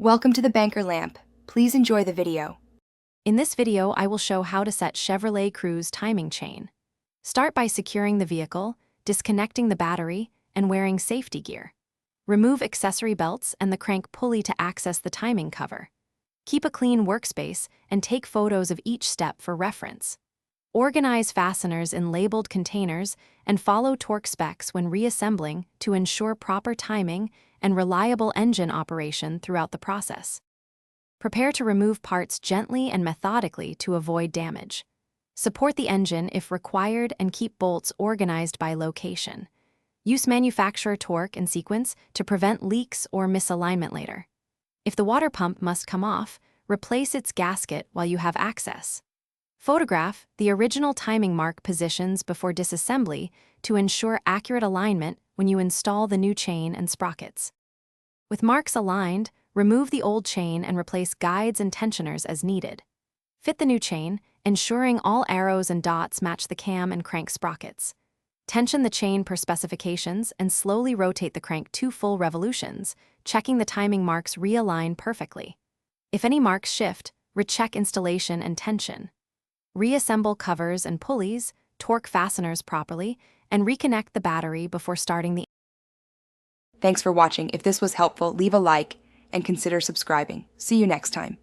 Welcome to the Banker Lamp. Please enjoy the video. In this video, I will show how to set Chevrolet Cruze timing chain. Start by securing the vehicle, disconnecting the battery, and wearing safety gear. Remove accessory belts and the crank pulley to access the timing cover. Keep a clean workspace and take photos of each step for reference. Organize fasteners in labeled containers and follow torque specs when reassembling to ensure proper timing and reliable engine operation throughout the process. Prepare to remove parts gently and methodically to avoid damage. Support the engine if required and keep bolts organized by location. Use manufacturer torque and sequence to prevent leaks or misalignment later. If the water pump must come off, replace its gasket while you have access. Photograph the original timing mark positions before disassembly to ensure accurate alignment when you install the new chain and sprockets. With marks aligned, remove the old chain and replace guides and tensioners as needed. Fit the new chain, ensuring all arrows and dots match the cam and crank sprockets. Tension the chain per specifications and slowly rotate the crank 2 full revolutions, checking the timing marks realign perfectly. If any marks shift, recheck installation and tension. Reassemble covers and pulleys, torque fasteners properly, and reconnect the battery before starting the. Thanks for watching. If this was helpful, leave a like and consider subscribing. See you next time.